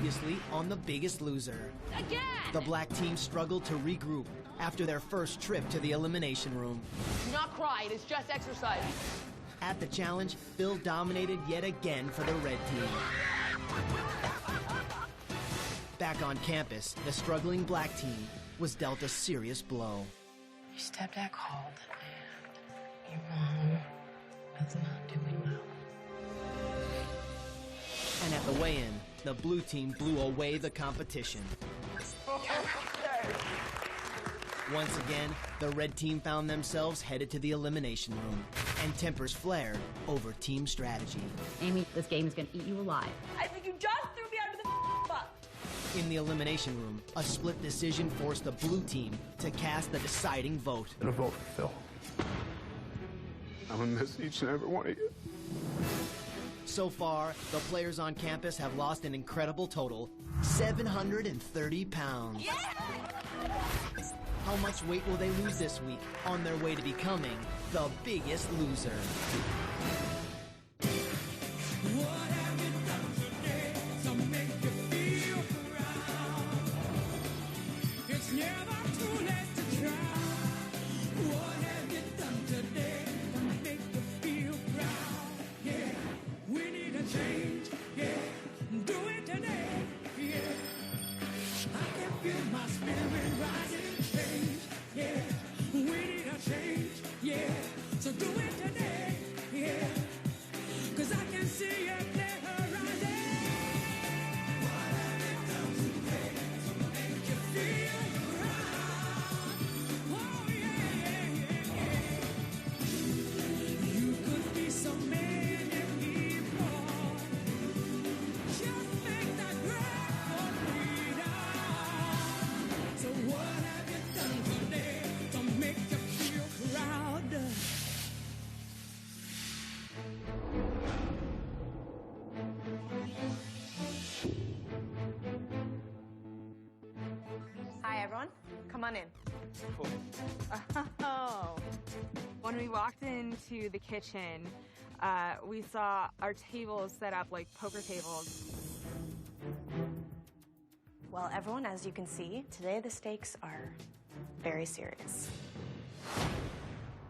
Previously on The Biggest Loser. Again! The black team struggled to regroup after their first trip to the elimination room. Do not cry, it is just exercise. At the challenge, Phil dominated yet again for the red team. Back on campus, the struggling black team was dealt a serious blow. Your stepdad called, and your mom is not doing well. And at the weigh-in, the blue team blew away the competition. Once again, the red team found themselves headed to the elimination room, and tempers flared over team strategy. Amy, this game is going to eat you alive. I think you just threw me under the bus. In the elimination room, a split decision forced the blue team to cast the deciding vote. I'm gonna vote for Phil. I'm gonna miss each and every one of you. So far, the players on campus have lost an incredible total, 730 pounds. Yeah! How much weight will they lose this week on their way to becoming the biggest loser? What have you done today to make you feel proud? It's never too late to try. What have you done today to make you feel proud? Yeah, we need a change. Yeah, do it today. Yeah, I can feel my spirit rising. Change. Yeah, we need a change. Yeah, so do it today. Yeah. 'Cause I can see it there rising. What have you done today to make you feel proud? Oh, yeah, yeah, yeah. You could be so many people. Just make that breath for freedom. So what have you done today to make you feel proud? Hi, everyone. Come on in. Oh. When we walked into the kitchen, we saw our tables set up like poker tables. Well, everyone, as you can see, today the stakes are very serious.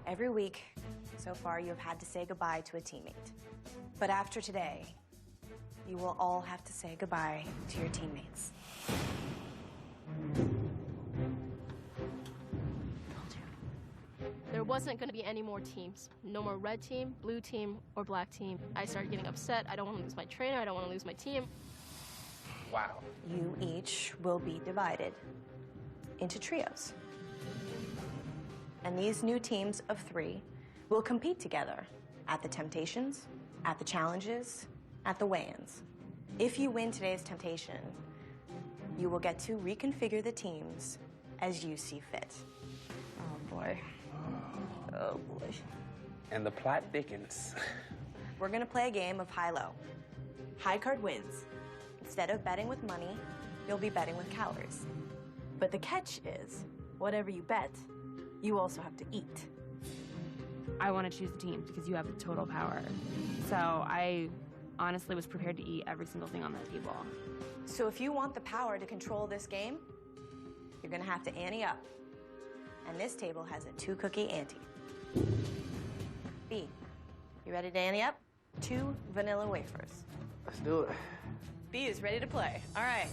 Every week so far, you have had to say goodbye to a teammate. But after today, you will all have to say goodbye to your teammates. There wasn't going to be any more teams. No more red team, blue team, or black team. I started getting upset. I don't want to lose my trainer. I don't want to lose my team. Wow. You each will be divided into trios. And these new teams of 3 will compete together at the Temptations, at the Challenges, at the weigh-ins. If you win today's Temptation, you will get to reconfigure the teams as you see fit. Oh, boy. Oh, boy. And the plot thickens. We're gonna play a game of high-low. High card wins. Instead of betting with money, you'll be betting with calories. But the catch is, whatever you bet, you also have to eat. I want to choose the team because you have the total power. So I honestly was prepared to eat every single thing on that table. So if you want the power to control this game, you're gonna have to ante up. And this table has a 2-cookie ante. B, you ready to ante up? 2 vanilla wafers. Let's do it. B is ready to play. All right.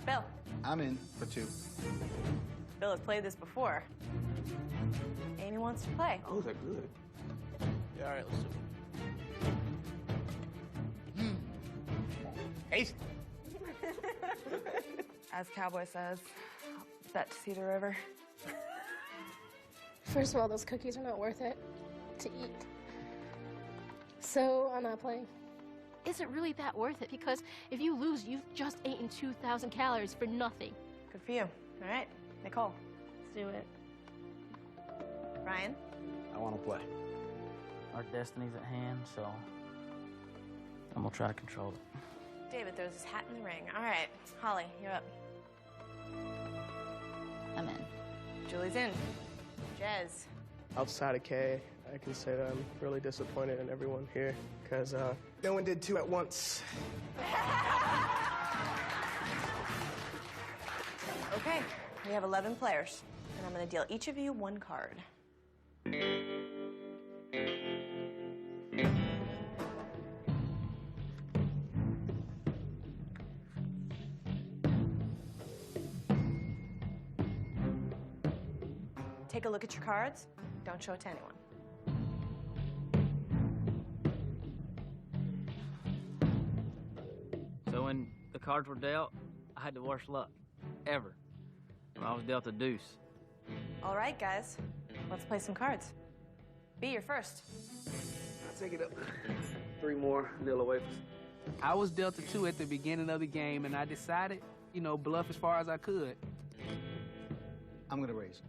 Bill. I'm in for 2. Bill has played this before. Amy wants to play. Oh, they're good. Yeah, all right, let's do it. Ace. As Cowboy says, bet to see the river. First of all, those cookies are not worth it to eat. So I'm not playing. Is it really that worth it? Because if you lose, you've just eaten 2,000 calories for nothing. Good for you. All right, Nicole. Let's do it. Ryan. I want to play. Our destiny's at hand, so I'm gonna try to control it. David throws his hat in the ring. All right, Holly, you're up. I'm in. Julie's in. Jez. Outside of Kay, I can say that I'm really disappointed in everyone here because no one did 2 at once. Okay, we have 11 players, and I'm going to deal each of you 1 card. Take a look at your cards. Don't show it to anyone. So when the cards were dealt, I had the worst luck ever. I was dealt a deuce. All right, guys, let's play some cards. B, you're first. I'll take it up. 3 more vanilla wafers. I was dealt a 2 at the beginning of the game, and I decided, bluff as far as I could. I'm gonna raise.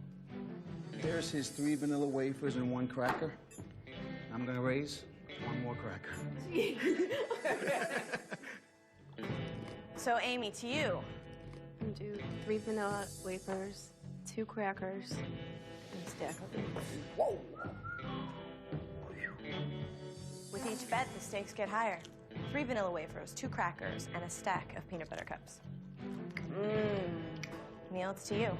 There's his 3 vanilla wafers and 1 cracker. I'm gonna raise 1 more cracker. So, Amy, to you. I'm gonna do 3 vanilla wafers, 2 crackers, and a stack of them. Whoa! With each bet, the stakes get higher. 3 vanilla wafers, 2 crackers, and a stack of peanut butter cups. Neil, it's to you.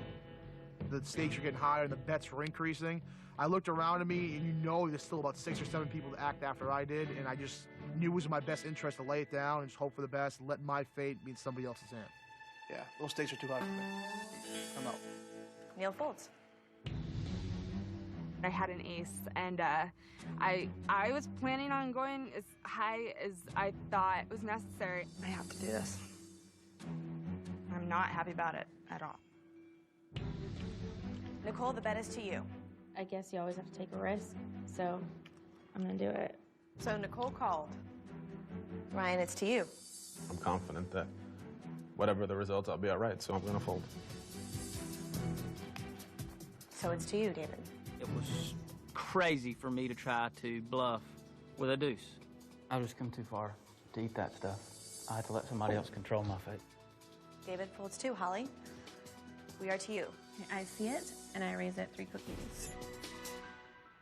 The stakes are getting higher and the bets were increasing. I looked around at me, and there's still about 6 or 7 people to act after I did, and I just knew it was in my best interest to lay it down and just hope for the best and let my fate be in somebody else's hand. Yeah, those stakes are too high for me. I'm out. Neil folds. I had an ace, and I was planning on going as high as I thought was necessary. I have to do this. I'm not happy about it at all. Nicole, the bet is to you. I guess you always have to take a risk, so I'm gonna do it. So Nicole called. Ryan, it's to you. I'm confident that whatever the results, I'll be all right, so I'm gonna fold. So it's to you, David. It was crazy for me to try to bluff with a deuce. I just come too far to eat that stuff. I had to let somebody else control my fate. David folds 2. Holly, we are to you. I see it, and I raise it 3 cookies.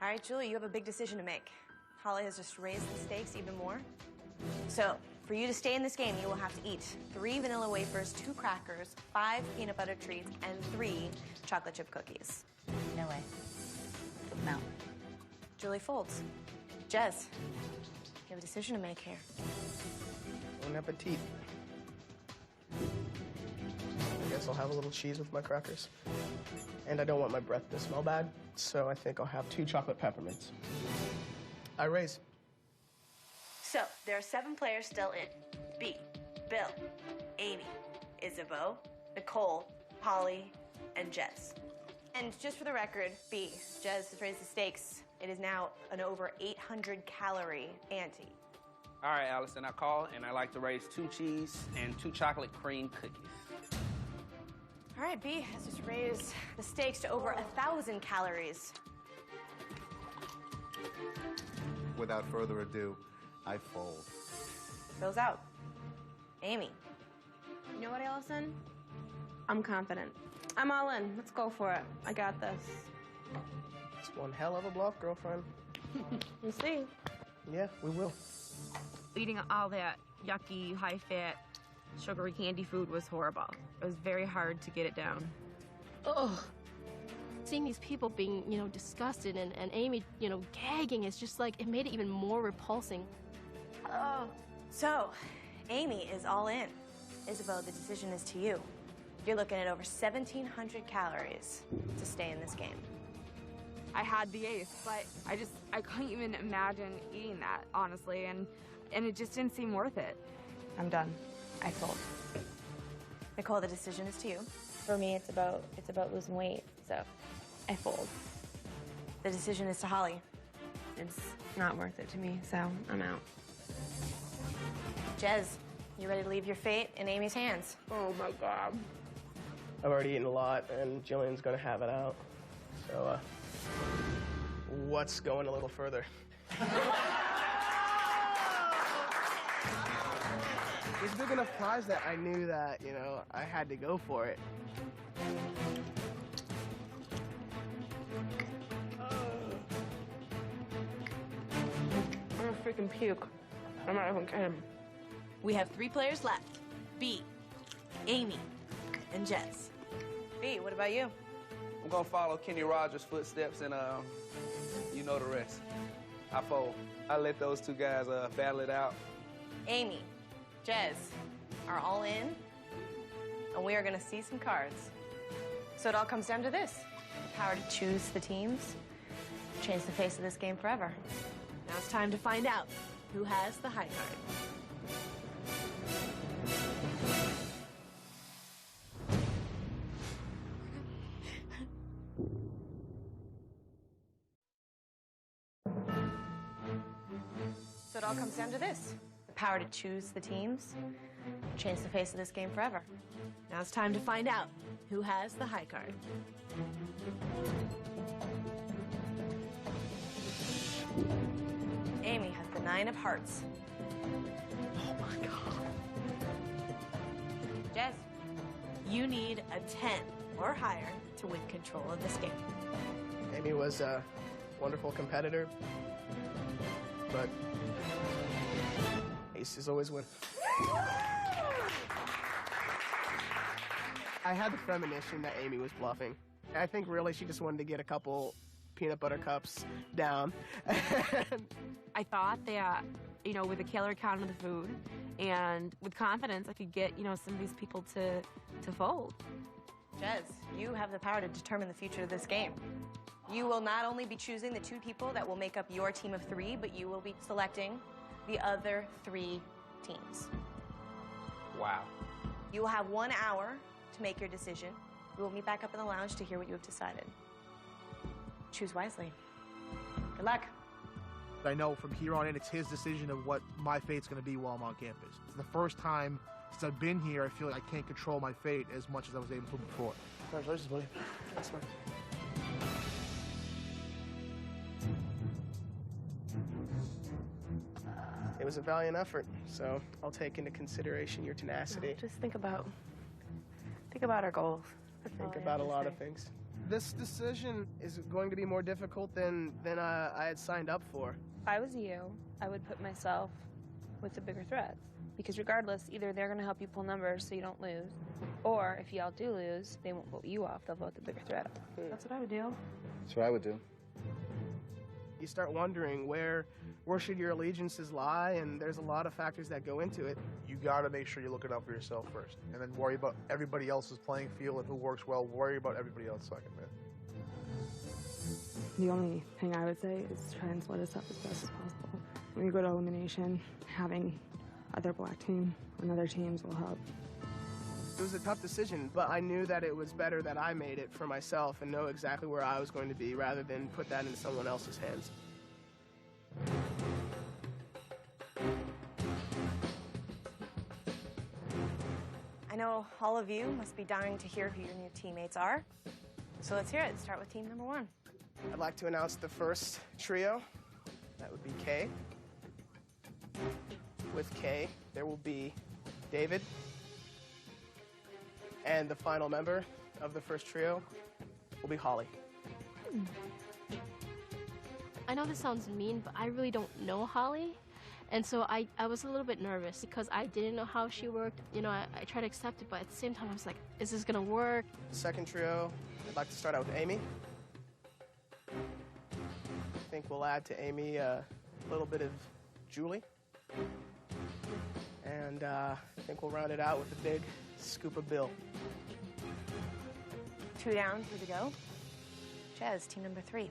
All right, Julie, you have a big decision to make. Holly has just raised the stakes even more. So, for you to stay in this game, you will have to eat 3 vanilla wafers, 2 crackers, 5 peanut butter treats, and 3 chocolate chip cookies. No way. No. Julie folds. Jez, you have a decision to make here. Bon appetit. I guess I'll have a little cheese with my crackers. And I don't want my breath to smell bad, so I think I'll have 2 chocolate peppermints. I raise. So, there are 7 players still in. B, Bill, Amy, Isabeau, Nicole, Holly, and Jez. And just for the record, B, Jez has raised the stakes. It is now an over 800-calorie ante. All right, Allison, I call, and I like to raise 2 cheese and 2 chocolate cream cookies. All right, B has just raised the stakes to over 1,000 calories. Without further ado, I fold. Bill's out. Amy. You know what, Allison? I'm confident. I'm all in. Let's go for it. I got this. It's one hell of a bluff, girlfriend. We'll see. Yeah, we will. Eating all that yucky, high-fat, sugary candy food was horrible. It was very hard to get it down. Ugh. Seeing these people being, disgusted and Amy, gagging, it's just like, it made it even more repulsing. Oh. So, Amy is all in. Isabel, the decision is to you. You're looking at over 1,700 calories to stay in this game. I had the ace, but I couldn't even imagine eating that, honestly, and it just didn't seem worth it. I'm done. I fold. Nicole, the decision is to you. For me, it's about losing weight, so I fold. The decision is to Holly. It's not worth it to me, so I'm out. Jez, you ready to leave your fate in Amy's hands? Oh my God. I've already eaten a lot, and Jillian's gonna have it out. So, what's going a little further? It's a big enough prize that I knew that, I had to go for it. freaking puke. I'm not even kidding. We have 3 players left. B, Amy, and Jez. B, what about you? I'm gonna follow Kenny Rogers' footsteps and you know the rest. I fold. I let those 2 guys battle it out. Amy, Jez are all in, and we are gonna see some cards. So it all comes down to this. The power to choose the teams, change the face of this game forever. Now it's time to find out who has the high card. So it all comes down to this. The power to choose the teams, change the face of this game forever. Now it's time to find out who has the high card. Amy has the 9 of hearts. Oh my God. Jez, you need a 10 or higher to win control of this game. Amy was a wonderful competitor, but aces always win. I had the premonition that Amy was bluffing. I think really she just wanted to get a couple peanut butter cups down. I thought that, you know, with a killer count of the food and with confidence, I could get, you know, some of these people to fold. Jez, you have the power to determine the future of this game. You will not only be choosing the 2 people that will make up your team of 3, but you will be selecting the other 3 teams. Wow. You will have 1 hour to make your decision. We will meet back up in the lounge to hear what you have decided. Choose wisely. Good luck. I know from here on in, it's his decision of what my fate's going to be while I'm on campus. It's the first time since I've been here, I feel like I can't control my fate as much as I was able to before. Congratulations, buddy. Thanks, man. It was a valiant effort, so I'll take into consideration your tenacity. Just think about our goals. Think about a lot of things. This decision is going to be more difficult than I had signed up for. If I was you, I would put myself with the bigger threats. Because regardless, either they're going to help you pull numbers so you don't lose, or if y'all do lose, they won't vote you off, they'll vote the bigger threat. That's what I would do. That's what I would do. You start wondering where should your allegiances lie, and there's a lot of factors that go into it. You got to make sure you're looking out for yourself first, and then worry about everybody else's playing field and who works well. Worry about everybody else second, man. The only thing I would say is try and split us up as best as possible. When you go to elimination, having other black team and other teams will help. It was a tough decision, but I knew that it was better that I made it for myself and know exactly where I was going to be rather than put that in someone else's hands. I know all of you must be dying to hear who your new teammates are. So let's hear it. Start with team number 1. I'd like to announce the first trio. That would be Kay. With Kay, there will be David. And the final member of the first trio will be Holly. I know this sounds mean, but I really don't know Holly. And so I was a little bit nervous because I didn't know how she worked. You know, I tried to accept it, but at the same time, I was like, is this gonna work? The second trio, I'd like to start out with Amy. I think we'll add to Amy a little bit of Julie. And I think we'll round it out with a big scoop of Bill. 2 down, 2 to go. Jez, team number 3.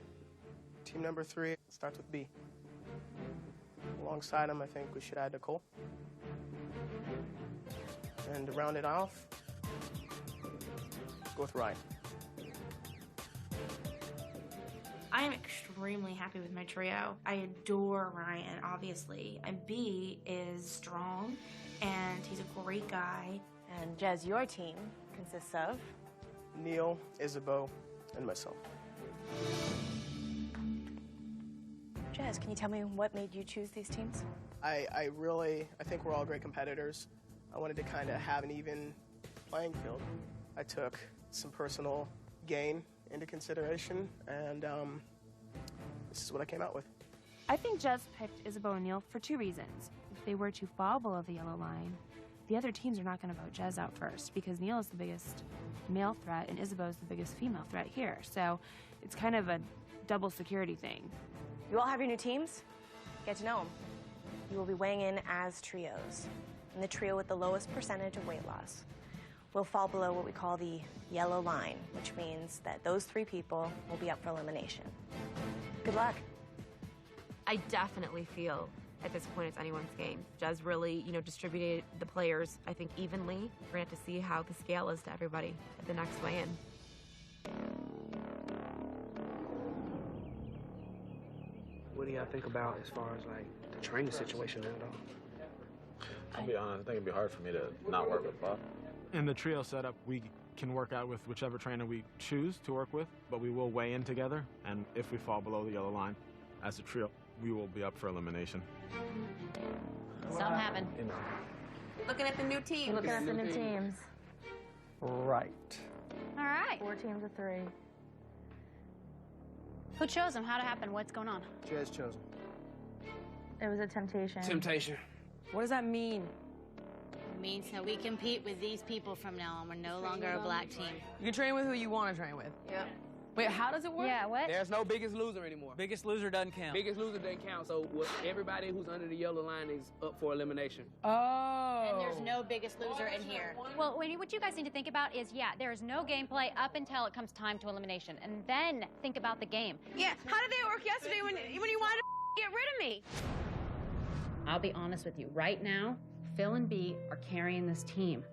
Team number 3 starts with B. Alongside him, I think we should add Nicole. And to round it off, let's go with Ryan. I am extremely happy with my trio. I adore Ryan, obviously. And B is strong, and he's a great guy. And Jez, your team consists of? Neil, Isabeau, and myself. Jez, can you tell me what made you choose these teams? I think we're all great competitors. I wanted to kind of have an even playing field. I took some personal gain into consideration, and this is what I came out with. I think Jez picked Isabeau and Neil for 2 reasons. If they were to fall below the yellow line, the other teams are not going to vote Jez out first because Neil is the biggest male threat and Isabeau is the biggest female threat here. So it's kind of a double security thing. You all have your new teams? Get to know them. You will be weighing in as trios. And the trio with the lowest percentage of weight loss will fall below what we call the yellow line, which means that those 3 people will be up for elimination. Good luck. I definitely feel at this point it's anyone's game. Jez really, distributed the players, I think, evenly. We're gonna have to see how the scale is to everybody at the next weigh-in. What do y'all think about as far as like the training situation and all? I'll be honest, I think it'd be hard for me to not work with Buff. In the trio setup, we can work out with whichever trainer we choose to work with, but we will weigh in together, and if we fall below the yellow line as a trio, we will be up for elimination. Something happened. Looking at the new teams. Looking at the new teams. Right. All right. 4 teams of 3. Who chose them? How'd it happen? What's going on? Jez chose him. It was a temptation. Temptation. What does that mean? It means that we compete with these people from now on. We're no longer a black team. You can train with who you want to train with. Yeah. Wait, how does it work? Yeah, what? There's no biggest loser anymore. Biggest loser doesn't count. Biggest loser doesn't count. So everybody who's under the yellow line is up for elimination. Oh. And there's no biggest loser in here. Well, what you guys need to think about is, there is no gameplay up until it comes time to elimination. And then think about the game. Yeah, how did it work yesterday when you wanted to get rid of me? I'll be honest with you. Right now, Phil and B are carrying this team.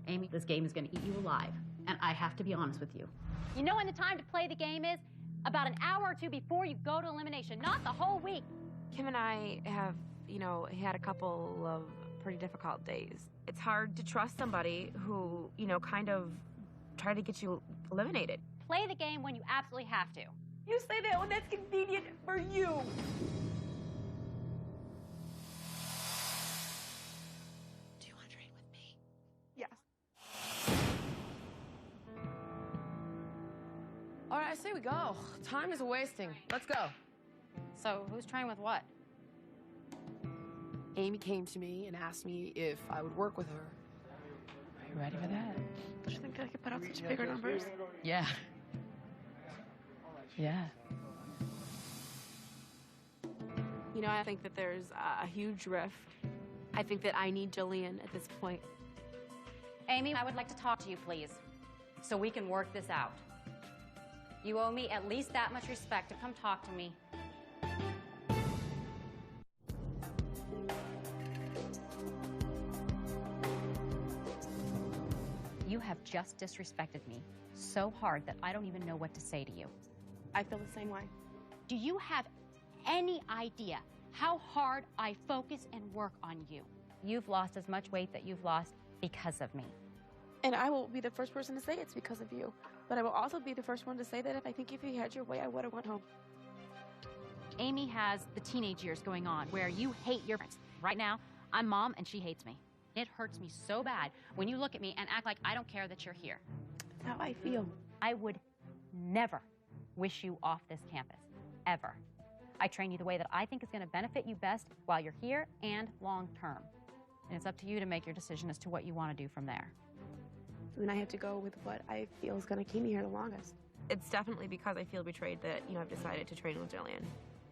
Amy, this game is going to eat you alive. And I have to be honest with you. You know when the time to play the game is? About an hour or 2 before you go to elimination, not the whole week. Kim and I have, had a couple of pretty difficult days. It's hard to trust somebody who, kind of tried to get you eliminated. Play the game when you absolutely have to. You say that when that's convenient for you. Do you want to train with me? Yes. All right, I say we go. Time is wasting. Let's go. So who's trying with what? Amy came to me and asked me if I would work with her. Are you ready for that? Don't you think I could put out such bigger numbers? Yeah. Yeah. I think that there's a huge rift. I think that I need Jillian at this point. Amy, I would like to talk to you, please, so we can work this out. You owe me at least that much respect to come talk to me. You have just disrespected me so hard that I don't even know what to say to you. I feel the same way. Do you have any idea how hard I focus and work on you? You've lost as much weight that you've lost because of me. And I will be the first person to say it's because of you. But I will also be the first one to say that I think if you had your way, I would have went home. Amy has the teenage years going on where you hate your friends. Right now, I'm mom and she hates me. It hurts me so bad when you look at me and act like I don't care that you're here. That's how I feel. I would never wish you off this campus, ever. I train you the way that I think is going to benefit you best while you're here and long term. And it's up to you to make your decision as to what you want to do from there. So then I have to go with what I feel is going to keep me here the longest. It's definitely because I feel betrayed that, I've decided to train with Jillian.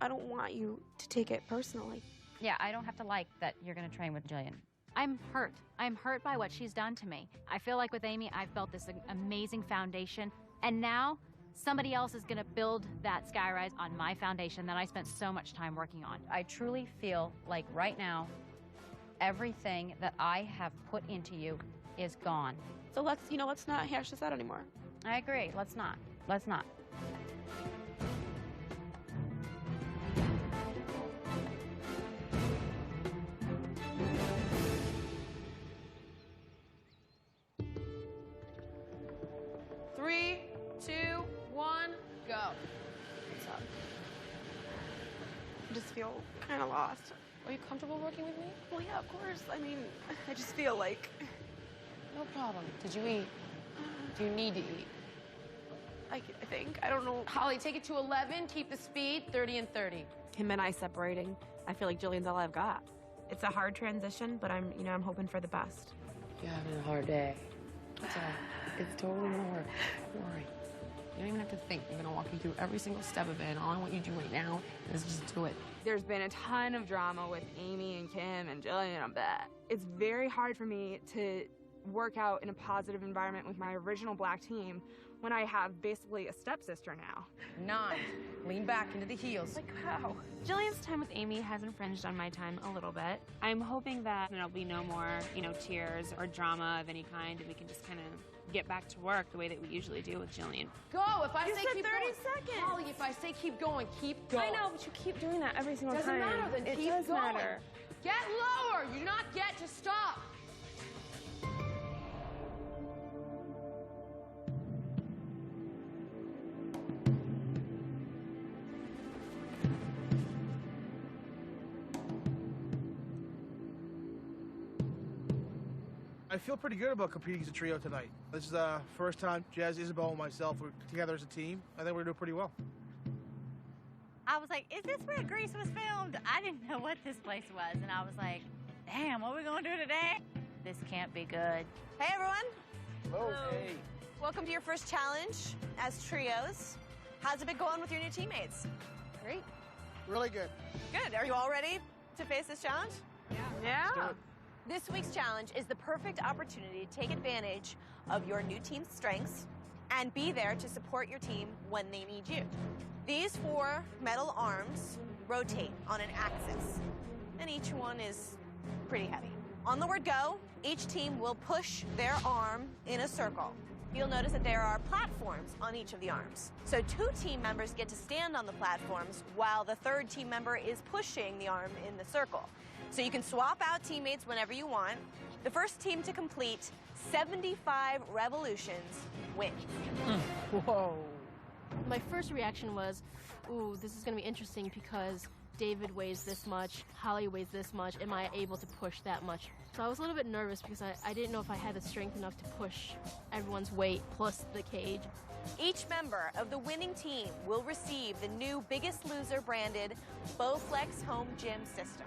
I don't want you to take it personally. Yeah, I don't have to like that you're going to train with Jillian. I'm hurt. I'm hurt by what she's done to me. I feel like with Amy, I've built this amazing foundation, and now somebody else is going to build that skyrise on my foundation that I spent so much time working on. I truly feel like right now, everything that I have put into you is gone. So let's not hash this out anymore. I agree. Let's not. Let's not. Three, 2, 1, go. What's up? I just feel kind of lost. Are you comfortable working with me? Well, yeah, of course. I mean, I just feel like... No problem. Did you eat? Do you need to eat? I think. I don't know. Holly, take it to 11. Keep the speed. 30 and 30. him and I separating, I feel like Jillian's all I've got. It's a hard transition, but I'm hoping for the best. You're having a hard day. That's all. It's totally gonna work. Don't worry. You don't even have to think. I'm gonna walk you through every single step of it, and all I want you to do right now is just do it. There's been a ton of drama with Amy and Kim and Jillian on that. It's very hard for me to work out in a positive environment with my original black team when I have basically a stepsister now. 9. Lean back into the heels. Like how? Jillian's time with Amy has infringed on my time a little bit. I'm hoping that there'll be no more, tears or drama of any kind, and we can just kind of get back to work the way that we usually do with Jillian. Go! If I You say said keep 30 going. seconds. Holly, if I say keep going, keep going. I know, but you keep doing that every single Doesn't time. matter, then It keep does going. matter. Get lower! You do not get to stop. I feel pretty good about competing as a trio tonight. This is the first time Jazz, Isabel, and myself were together as a team. I think we're doing pretty well. I was like, is this where Grease was filmed? I didn't know what this place was, and I was like, damn, what are we gonna do today? This can't be good. Hey, everyone. Hello. Hey. Welcome to your first challenge as trios. How's it been going with your new teammates? Great. Really good. Good. Are you all ready to face this challenge? Yeah. This week's challenge is the perfect opportunity to take advantage of your new team's strengths and be there to support your team when they need you. These 4 metal arms rotate on an axis, and each one is pretty heavy. On the word go, each team will push their arm in a circle. You'll notice that there are platforms on each of the arms. So 2 team members get to stand on the platforms while the 3rd team member is pushing the arm in the circle. So you can swap out teammates whenever you want. The first team to complete 75 revolutions wins. Whoa. My first reaction was, ooh, this is going to be interesting because David weighs this much, Holly weighs this much. Am I able to push that much? So I was a little bit nervous because I didn't know if I had the strength enough to push everyone's weight plus the cage. Each member of the winning team will receive the new Biggest Loser branded Bowflex home gym system.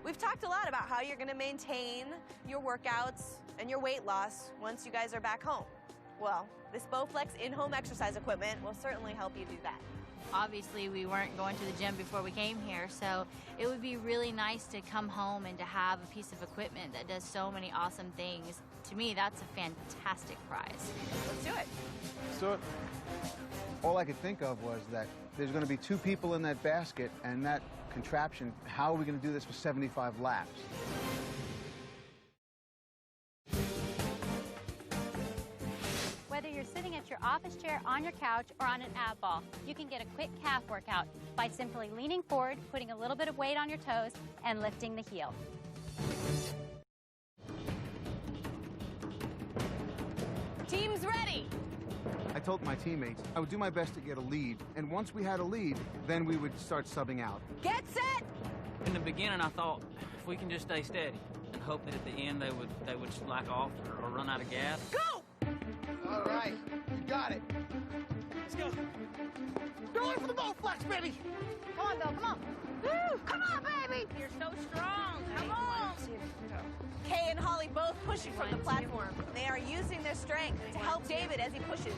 We've talked a lot about how you're going to maintain your workouts and your weight loss once you guys are back home. Well, this Bowflex in-home exercise equipment will certainly help you do that. Obviously, we weren't going to the gym before we came here, so it would be really nice to come home and to have a piece of equipment that does so many awesome things. To me, that's a fantastic prize. Let's do it. Let's do it. All I could think of was that there's going to be 2 people in that basket, and that contraption, how are we going to do this for 75 laps? Whether you're sitting at your office chair, on your couch, or on an ab ball, you can get a quick calf workout by simply leaning forward, putting a little bit of weight on your toes, and lifting the heel. Team's ready. I told my teammates I would do my best to get a lead, and once we had a lead, then we would start subbing out. Get set. In the beginning, I thought if we can just stay steady and hope that at the end they would slack off or run out of gas. Go! All right. You got it. Let's go. Go in for the Bowflex, baby. Come on, Bill, come on. Woo! Come on, baby! You're so strong. Come on. Kay and Holly both pushing from the platform. They are using their strength to help David as he pushes.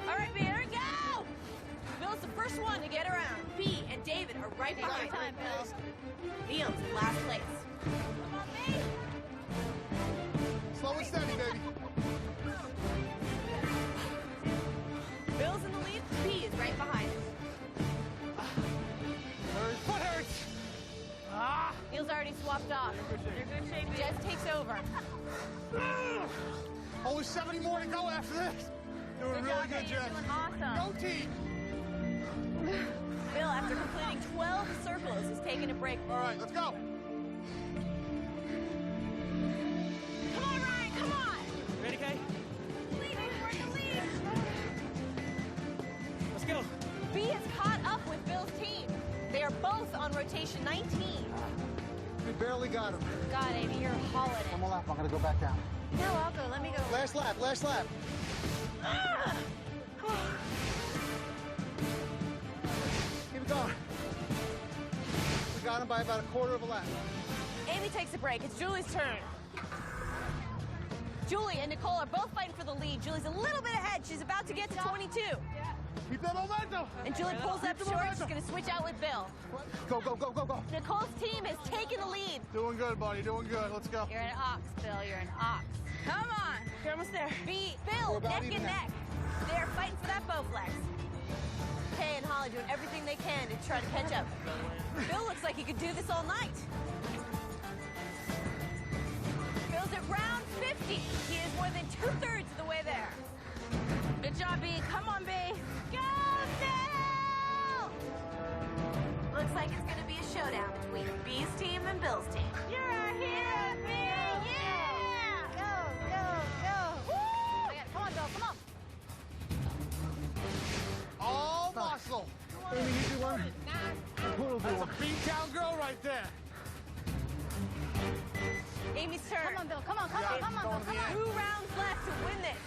All right, B, here we go! Bill's the first one to get around. B and David are right behind him. Neil's in last place. Come on, B! Slow and steady, baby. Bill's in the lead. B is right behind him. Foot hurts. Ah! Neil's already swapped off. You're good shape. Jess takes over. Only 70 more to go after this. Doing really good, Jess. Awesome. Go team. Bill, after completing 12 circles, is taking a break. All right, let's go. Come on, Ryan, come on! Ready, Kay? Lead, we're in the lead. Let's go. B has caught up with Bill's team. They are both on rotation 19. We barely got him. God, Amy, you're hauling it. One more lap, I'm going to go back down. No, I'll go. Let me go. Last lap, last lap. Go. We got him by about a quarter of a lap. Amy takes a break. It's Julie's turn. Julie and Nicole are both fighting for the lead. Julie's a little bit ahead. She's about to get to 22. Keep that momentum. And Julie pulls up short. She's going to switch out with Bill. Go, go, go, go, go. Nicole's team has taken the lead. Doing good, buddy. Doing good. Let's go. You're an ox, Bill. You're an ox. Come on. You're almost there. Bill, neck and neck. They're fighting for that Bowflex. Kay and Holly doing everything they can to try to catch up. Bill looks like he could do this all night. Bill's at round 50. He is more than 2/3 of the way there. Good job, B. Come on, B. Go, Bill! Looks like it's going to be a showdown between B's team and Bill's team. You're a hero, B! Yeah! Go, go, go! Woo! Come on, Bill, come on. All muscle. Amy, you do one. That's a beat-down girl right there. Amy's turn. Come on, Bill. Come on, come on, come on, Bill. Come on. 2 rounds left to win this.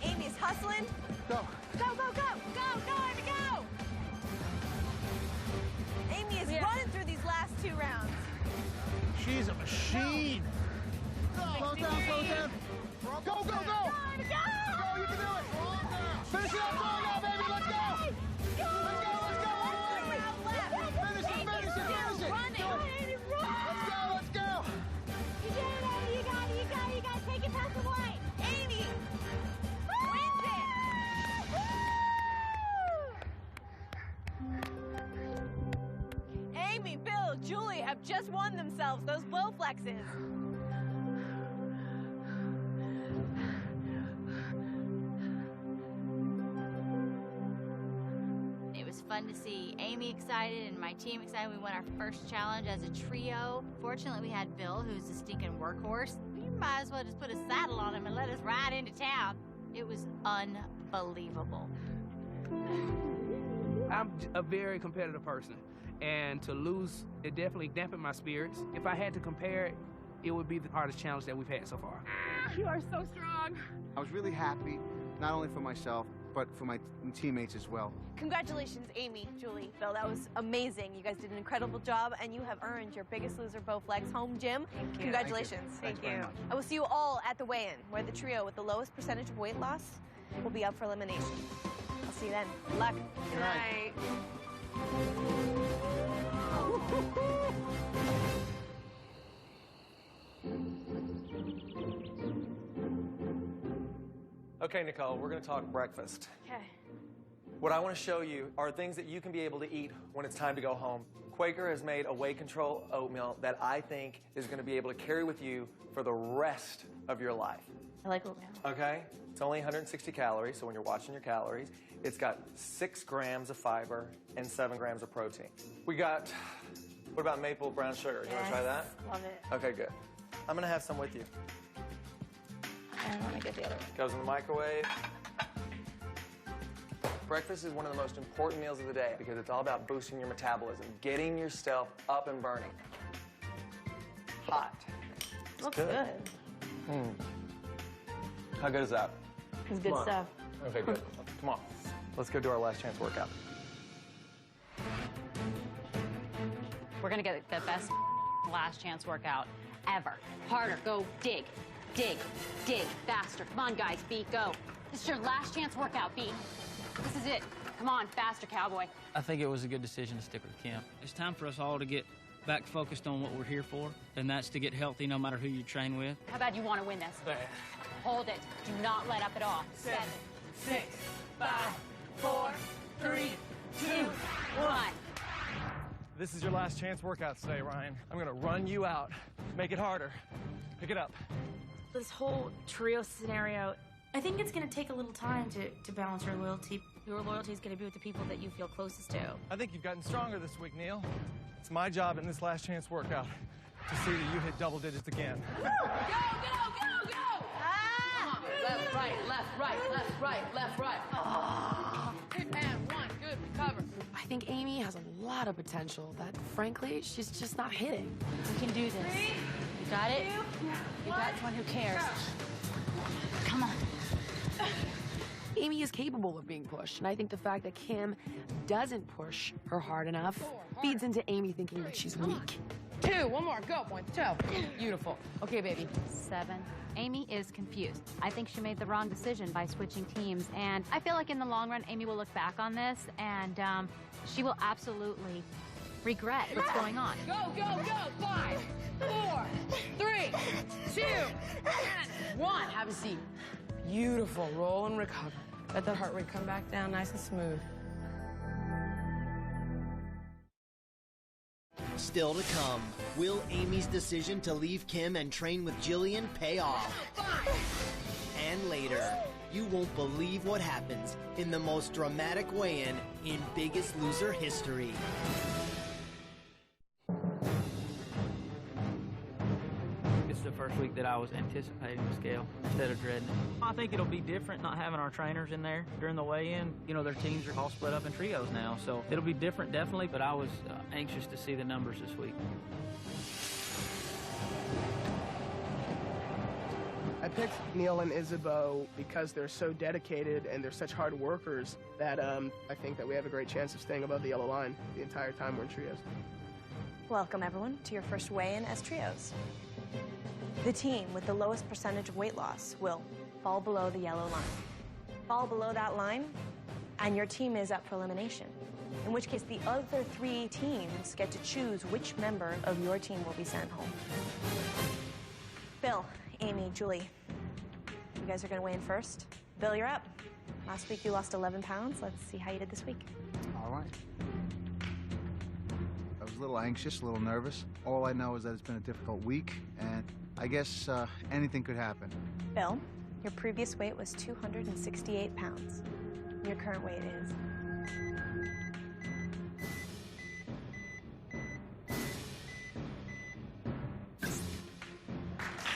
Amy's hustling. Go. Go, go, go. Go, go, Amy, go. Amy is running through these last 2 rounds. She's a machine. Slow down, slow down. Go, go, go. Go, Amy, go. Go, you can do it. Finish it up, go now, baby. Let's go. Go. Let's go, let's go. Round left. Finish it, finish it, finish it. Running. Do it. Let's go, let's go. You did it, Amy. You got it, you got it, you got it. Take it past the line. Amy wins it. Amy, Bill, Julie have just won themselves those Bowflexes. It was fun to see Amy excited and my team excited. We won our first challenge as a trio. Fortunately, we had Bill, who's a stinking workhorse. You might as well just put a saddle on him and let us ride into town. It was unbelievable. I'm a very competitive person, and to lose, it definitely dampened my spirits. If I had to compare it, it would be the hardest challenge that we've had so far. You are so strong. I was really happy, not only for myself, but for my teammates as well. Congratulations, Amy, Julie, Bill. That was amazing. You guys did an incredible job, and you have earned your Biggest Loser Bowflex home gym. Thank you. Congratulations. Thank you. Very much. I will see you all at the weigh-in, where the trio with the lowest percentage of weight loss will be up for elimination. I'll see you then. Good luck. Good night. Okay, Nicole, we're going to talk breakfast. Okay. What I want to show you are things that you can be able to eat when it's time to go home. Quaker has made a weight control oatmeal that I think is going to be able to carry with you for the rest of your life. I like oatmeal. Okay? It's only 160 calories, so when you're watching your calories, it's got 6 grams of fiber and 7 grams of protein. We got, what about maple brown sugar? You want to try that? Love it. Okay, good. I'm going to have some with you. I want to get the other one. Goes in the microwave. Breakfast is one of the most important meals of the day because it's all about boosting your metabolism, getting your stuff up and burning. Hot. Looks good. How good is that? It's good stuff. Okay, good. Come on. Let's go do our last chance workout. We're gonna get the best last chance workout ever. Harder, go dig, dig, dig, faster. Come on, guys, B, go. This is your last chance workout, B. This is it. Come on, faster, cowboy. I think it was a good decision to stick with Kim. It's time for us all to get back focused on what we're here for, and that's to get healthy no matter who you train with. How bad you want to win this? Hold it. Do not let up at all. 7, 6, 5, 4, 3, 2, 1. This is your last chance workout today, Ryan. I'm gonna run you out. Make it harder. Pick it up. This whole trio scenario, I think it's going to take a little time to balance your loyalty. Your loyalty is going to be with the people that you feel closest to. I think you've gotten stronger this week, Neil. It's my job in this last chance workout to see that you hit double digits again. Go, go, go, go! Ah! Left, right, left, right, left, right, left, right. Oh. Good and 1, good recover. I think Amy has a lot of potential that, frankly, she's just not hitting. We can do this. 3, you got it? 2, you got one who cares. Go. Come on. Amy is capable of being pushed, and I think the fact that Kim doesn't push her hard enough feeds into Amy thinking that she's weak. 2, one more, go, point the toe. Beautiful. Okay, baby. 7. Amy is confused. I think she made the wrong decision by switching teams, and I feel like in the long run, Amy will look back on this, and she will absolutely regret what's going on. Go, go, go. 5, 4, 3, 2, and 1. Have a seat. Beautiful. Roll and recover. Let that heart rate come back down nice and smooth. Still to come, will Amy's decision to leave Kim and train with Jillian pay off? And later, you won't believe what happens in the most dramatic weigh-in in Biggest Loser history. It's the first week that I was anticipating the scale instead of dreading it. I think it'll be different not having our trainers in there during the weigh-in. You know, their teams are all split up in trios now, so it'll be different definitely, but I was anxious to see the numbers this week. I picked Neil and Isabeau because they're so dedicated and they're such hard workers that I think that we have a great chance of staying above the yellow line the entire time we're in trios. Welcome, everyone, to your first weigh-in as trios. The team with the lowest percentage of weight loss will fall below the yellow line. Fall below that line, and your team is up for elimination, in which case the other 3 teams get to choose which member of your team will be sent home. Bill, Amy, Julie, you guys are going to weigh in first. Bill, you're up. Last week you lost 11 pounds. Let's see how you did this week. All right. I was a little anxious, a little nervous. All I know is that it's been a difficult week, and I guess anything could happen. Bill, your previous weight was 268 pounds. Your current weight is...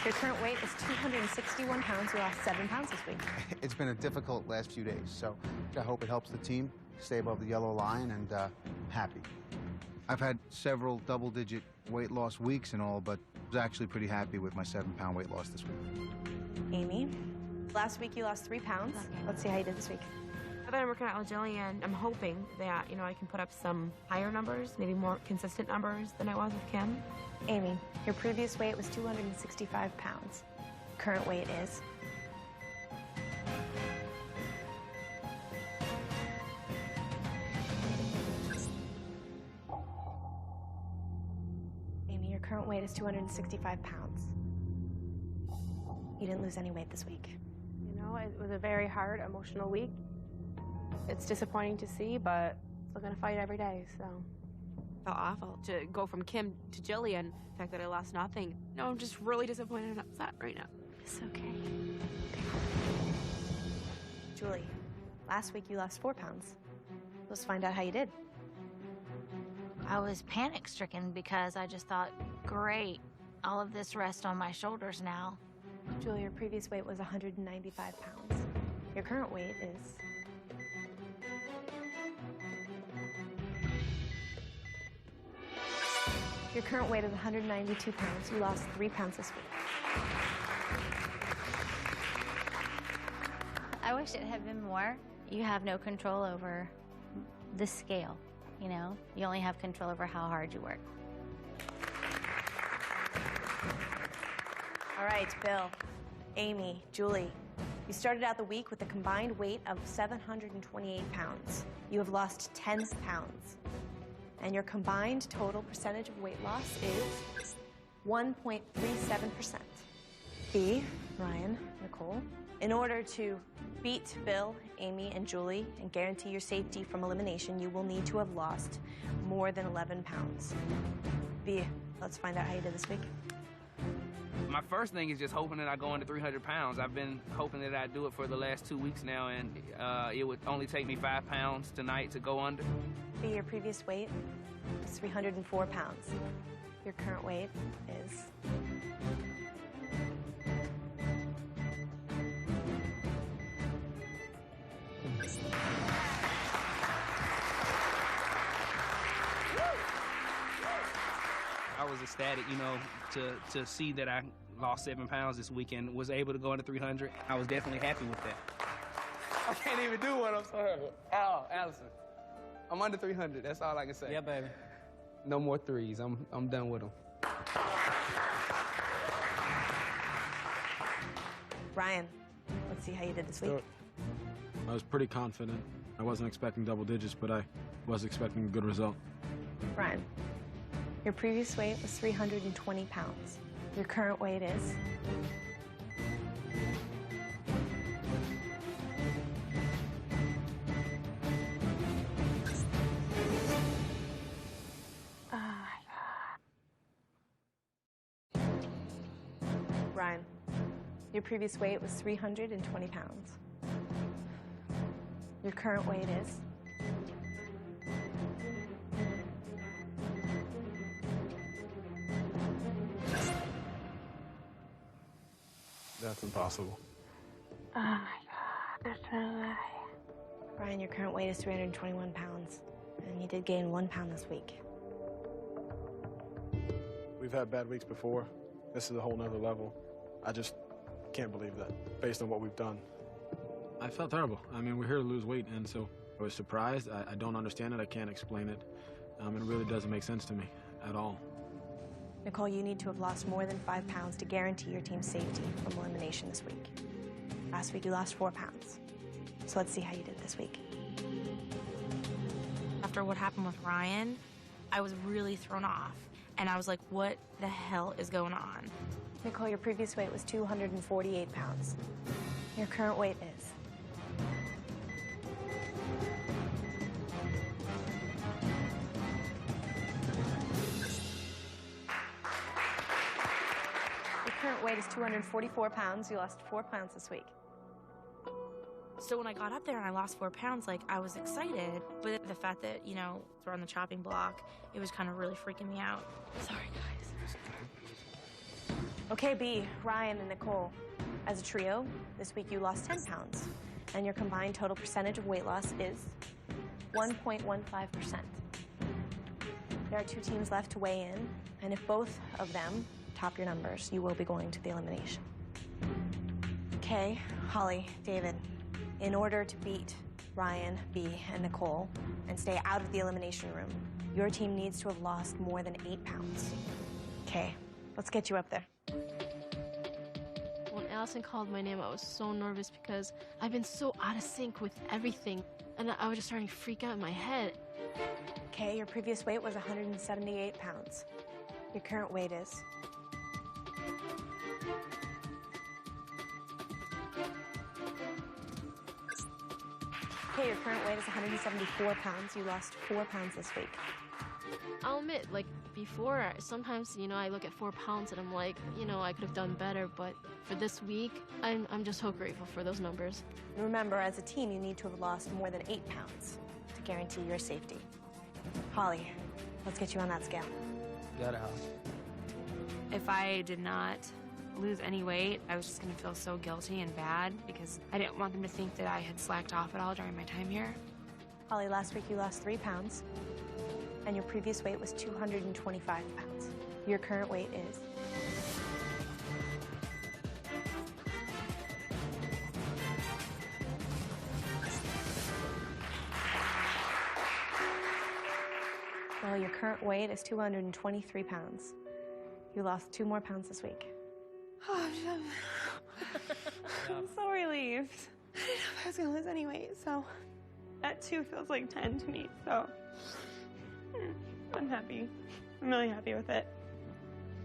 Your current weight is 261 pounds. You lost 7 pounds this week. It's been a difficult last few days, so I hope it helps the team stay above the yellow line and happy. I've had several double-digit weight loss weeks and all, but I was actually pretty happy with my 7-pound weight loss this week. Amy, last week you lost 3 pounds. Let's see how you did this week. Now that I'm working out with Jillian, I'm hoping that, you know, I can put up some higher numbers, maybe more consistent numbers than I was with Kim. Amy, your previous weight was 265 pounds. Current weight is... Amy, your current weight is 265 pounds. You didn't lose any weight this week. You know, it was a very hard, emotional week. It's disappointing to see, but still gonna fight every day, so. Felt awful to go from Kim to Jillian. The fact that I lost nothing. No, I'm just really disappointed and upset right now. It's okay. Julie, last week you lost 4 pounds. Let's find out how you did. I was panic-stricken because I just thought, great, all of this rests on my shoulders now. Julie, your previous weight was 195 pounds. Your current weight is... Your current weight is 192 pounds. You lost 3 pounds this week. I wish it had been more. You have no control over the scale, you know? You only have control over how hard you work. All right, Bill, Amy, Julie, you started out the week with a combined weight of 728 pounds. You have lost 10 pounds. And your combined total percentage of weight loss is 1.37%. B, Ryan, Nicole, in order to beat Bill, Amy, and Julie and guarantee your safety from elimination, you will need to have lost more than 11 pounds. B, let's find out how you did this week. My first thing is just hoping that I go under 300 pounds. I've been hoping that I do it for the last 2 weeks now, and it would only take me 5 pounds tonight to go under. B, your previous weight was 304 pounds. Your current weight is... I was ecstatic, you know, to see that I lost 7 pounds this weekend, was able to go under 300. I was definitely happy with that. I can't even do one. I'm so hurt. Allison, I'm under 300. That's all I can say. Yeah, baby. No more threes. I'm done with them. Ryan, let's see how you did this week. I was pretty confident. I wasn't expecting double digits, but I was expecting a good result. Ryan, your previous weight was 320 pounds. Your current weight is... Ryan, your previous weight was 320 pounds. Your current weight is... That's impossible. Oh my God, there's no way. Ryan, your current weight is 321 pounds, and you did gain 1 pound this week. We've had bad weeks before. This is a whole nother level. I just can't believe that, based on what we've done. I felt terrible. I mean, we're here to lose weight, and so I was surprised. I don't understand it. I can't explain it. It really doesn't make sense to me at all. Nicole, you need to have lost more than 5 pounds to guarantee your team's safety from elimination this week. Last week, you lost 4 pounds. So let's see how you did this week. After what happened with Ryan, I was really thrown off. And I was like, what the hell is going on? Nicole, your previous weight was 248 pounds. Your current weight is... Your current weight is 244 pounds. You lost 4 pounds this week. So when I got up there and I lost 4 pounds, like, I was excited. But the fact that, you know, we're on the chopping block, it was kind of really freaking me out. Sorry, guys. Okay, B, Ryan and Nicole. As a trio, this week you lost 10 pounds, and your combined total percentage of weight loss is 1.15%. There are 2 teams left to weigh in, and if both of them top your numbers, you will be going to the elimination. Okay, Holly, David, in order to beat Ryan, B, and Nicole and stay out of the elimination room, your team needs to have lost more than 8 pounds. Okay, let's get you up there. When Allison called my name, I was so nervous because I've been so out of sync with everything, and I was just starting to freak out in my head. Okay, your previous weight was 178 pounds. Your current weight is... Okay, your current weight is 174 pounds. You lost 4 pounds this week. I'll admit, like, before, sometimes, you know, I look at 4 pounds and I'm like, you know, I could have done better, but for this week, I'm just so grateful for those numbers. Remember, as a team, you need to have lost more than 8 pounds to guarantee your safety. Holly, let's get you on that scale. Got it, Holly. If I did not lose any weight, I was just gonna feel so guilty and bad because I didn't want them to think that I had slacked off at all during my time here. Holly, last week you lost 3 pounds, and your previous weight was 225 pounds. Your current weight is... Well, your current weight is 223 pounds. You lost 2 more pounds this week. Oh, I'm so relieved. I didn't know if I was gonna lose any weight, so that 2 feels like 10 to me, so I'm happy. I'm really happy with it.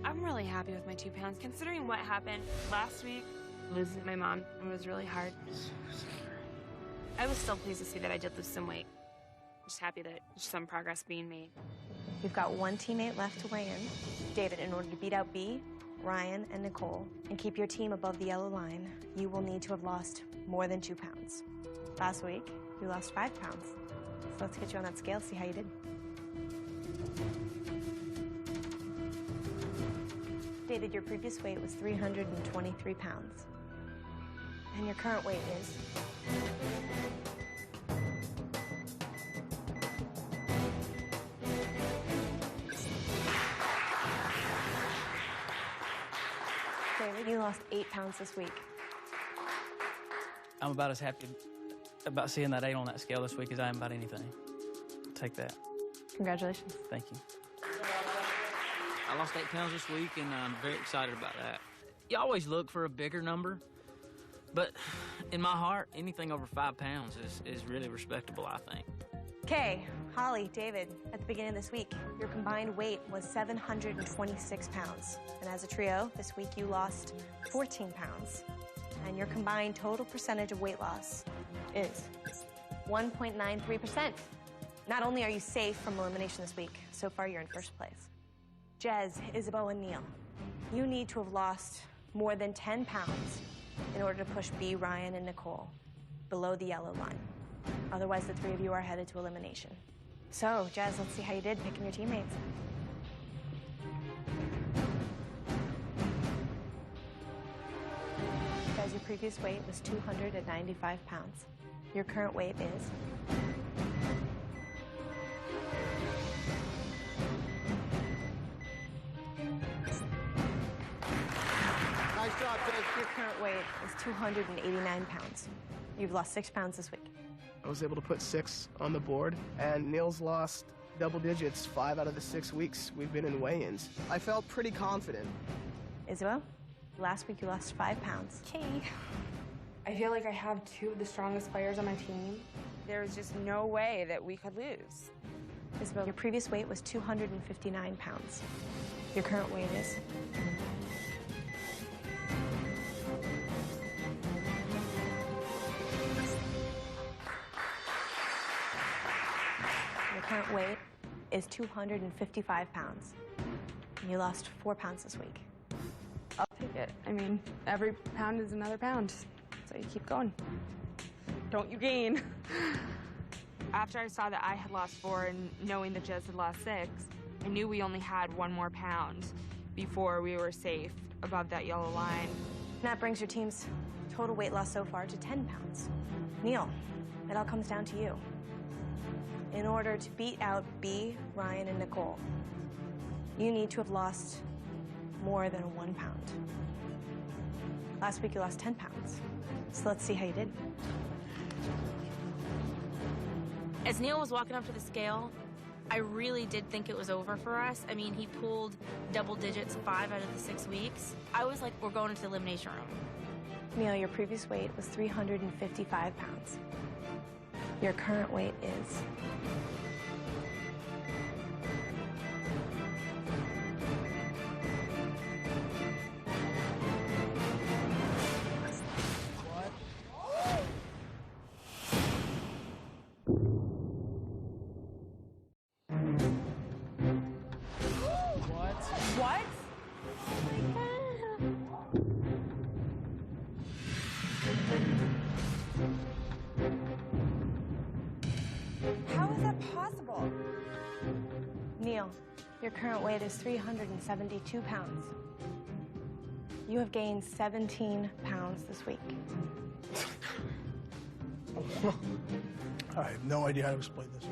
I'm really happy with my 2 pounds, considering what happened last week. Losing my mom, it was really hard. I was still pleased to see that I did lose some weight. I'm just happy that there's some progress being made. You've got 1 teammate left to weigh in. David, in order to beat out B, Ryan, and Nicole, and keep your team above the yellow line, you will need to have lost more than 2 pounds. Last week, you lost 5 pounds. So let's get you on that scale, see how you did. David, your previous weight was 323 pounds. And your current weight is... David, you lost 8 pounds this week. I'm about as happy about seeing that 8 on that scale this week as I am about anything. Take that. Congratulations. Thank you. I lost 8 pounds this week, and I'm very excited about that. You always look for a bigger number, but in my heart, anything over 5 pounds is really respectable, I think. Okay, Holly, David, at the beginning of this week, your combined weight was 726 pounds. And as a trio, this week you lost 14 pounds. And your combined total percentage of weight loss is 1.93%. Not only are you safe from elimination this week, so far you're in first place. Jez, Isabeau, and Neil, you need to have lost more than 10 pounds in order to push B, Ryan, and Nicole below the yellow line. Otherwise, the 3 of you are headed to elimination. So, Jez, let's see how you did picking your teammates. Jez, your previous weight was 295 pounds. Your current weight is... Nice job, Jez. Your current weight is 289 pounds. You've lost 6 pounds this week. I was able to put 6 on the board, and Neil's lost double digits 5 out of the 6 weeks we've been in weigh-ins. I felt pretty confident. Isabeau, last week you lost 5 pounds. Okay. I feel like I have 2 of the strongest players on my team. There's just no way that we could lose. Isabeau, your previous weight was 259 pounds. Your current weight is... Your current weight is 255 pounds. And you lost 4 pounds this week. I'll take it. I mean, every pound is another pound, so you keep going. Don't you gain. After I saw that I had lost 4 and knowing that Jez had lost 6, I knew we only had 1 more pound before we were safe above that yellow line. And that brings your team's total weight loss so far to 10 pounds. Neil, it all comes down to you. In order to beat out B, Ryan, and Nicole, you need to have lost more than 1 pound. Last week you lost 10 pounds. So let's see how you did. As Neil was walking up to the scale, I really did think it was over for us. I mean, he pulled double digits 5 out of the 6 weeks. I was like, we're going into the elimination room. Neil, your previous weight was 355 pounds. Your current weight is... What? How is that possible? Neil, your current weight is 372 pounds. You have gained 17 pounds this week. I have no idea how to explain this.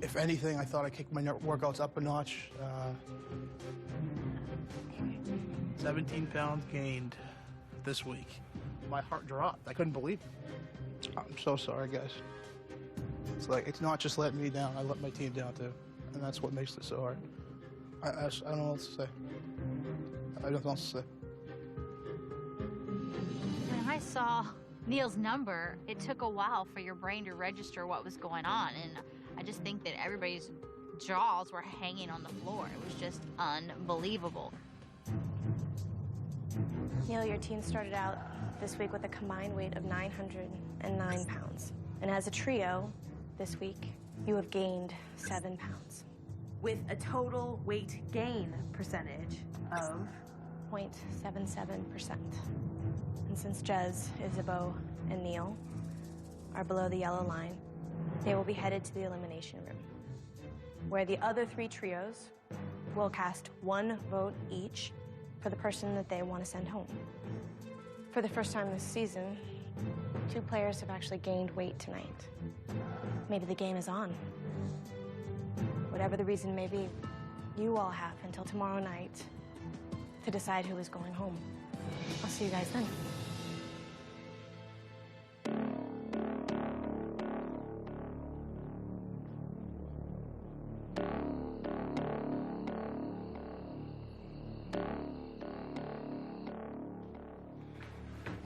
If anything, I thought I kicked my workouts up a notch. 17 pounds gained this week. My heart dropped. I couldn't believe it. I'm so sorry, guys. It's like, it's not just letting me down. I let my team down, too. And that's what makes it so hard. I don't know what else to say. I have nothing else to say. When I saw Neil's number, it took a while for your brain to register what was going on, and I just think that everybody's jaws were hanging on the floor. It was just unbelievable. Neil, your team started out this week with a combined weight of 909 pounds. And as a trio, this week, you have gained 7 pounds. With a total weight gain percentage of 0.77%. And since Jez, Isabeau, and Neil are below the yellow line, they will be headed to the elimination room, where the other 3 trios will cast 1 vote each for the person that they want to send home. For the first time this season, 2 players have actually gained weight tonight. Maybe the game is on. Whatever the reason may be, you all have until tomorrow night to decide who is going home. I'll see you guys then.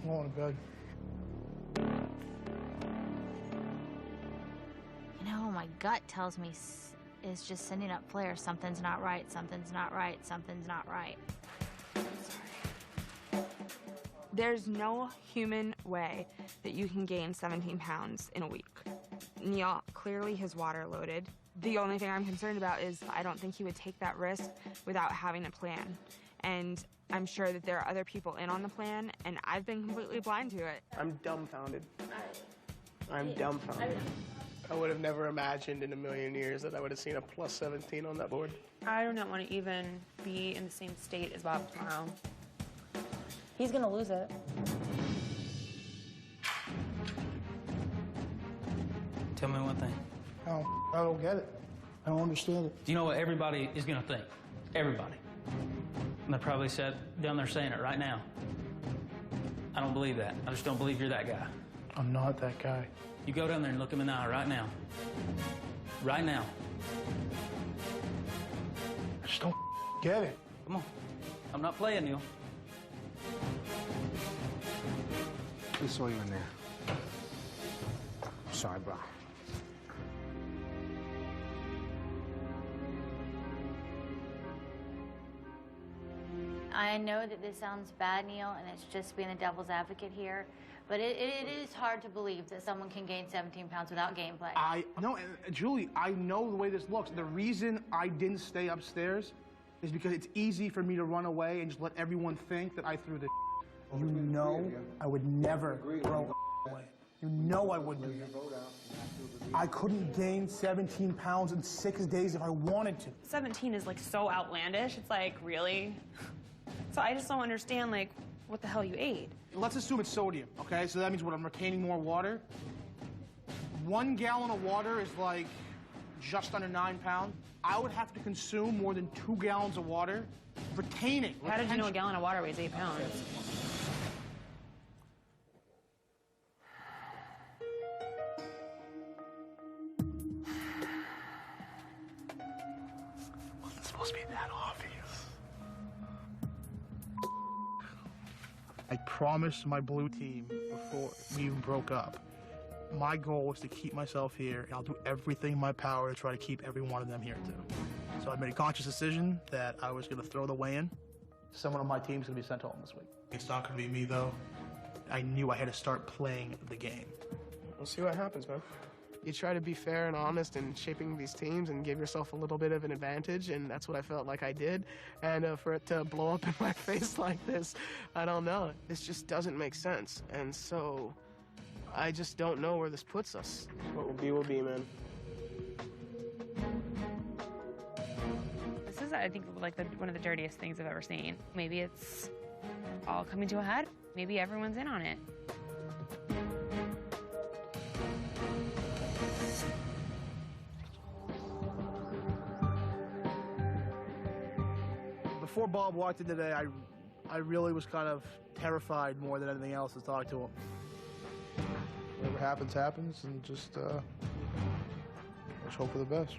I'm going to bed. You know, my gut tells me is just sending up flares. Something's not right, something's not right, something's not right. There's no human way that you can gain 17 pounds in a week. Neil clearly has water loaded. The only thing I'm concerned about is I don't think he would take that risk without having a plan. And I'm sure that there are other people in on the plan, and I've been completely blind to it. I'm dumbfounded. I'm dumbfounded. I would have never imagined in a million years that I would have seen a plus 17 on that board. I do not want to even be in the same state as Bob tomorrow. He's gonna lose it. Tell me one thing. I don't get it. I don't understand it. Do you know what everybody is going to think? Everybody. And they're probably down there saying it right now. I don't believe that. I just don't believe you're that guy. I'm not that guy. You go down there and look him in the eye right now. Right now. I just don't get it. Come on. I'm not playing, Neil. We saw you in there. I'm sorry, bro. I know that this sounds bad, Neil, and it's just being the devil's advocate here, but it is hard to believe that someone can gain 17 pounds without gameplay. No, Julie, I know the way this looks. The reason I didn't stay upstairs is because it's easy for me to run away and just let everyone think that I threw the. You know I would never throw away. You know I wouldn't do that. I couldn't gain 17 pounds in 6 days if I wanted to. 17 is like so outlandish. It's like, really? So I just don't understand, like, what the hell you ate. Let's assume it's sodium, okay? So that means what, I'm retaining more water? 1 gallon of water is like just under 9 pounds. I would have to consume more than 2 gallons of water, retaining. How did you know a gallon of water weighs 8 pounds? Wasn't supposed to be that obvious. I promised my blue team before we even broke up, my goal was to keep myself here, and I'll do everything in my power to try to keep every one of them here too. So I made a conscious decision that I was going to throw the weigh-in. Someone on my team's going to be sent home this week. It's not going to be me, though. I knew I had to start playing the game. We'll see what happens, man. You try to be fair and honest in shaping these teams and give yourself a little bit of an advantage, and that's what I felt like I did. And for it to blow up in my face like this, I don't know. This just doesn't make sense. And so I just don't know where this puts us. What will be, man. This is, I think, like one of the dirtiest things I've ever seen. Maybe it's all coming to a head. Maybe everyone's in on it. Before Bob walked in today, I really was kind of terrified more than anything else to talk to him. Whatever happens, happens, and just let's hope for the best.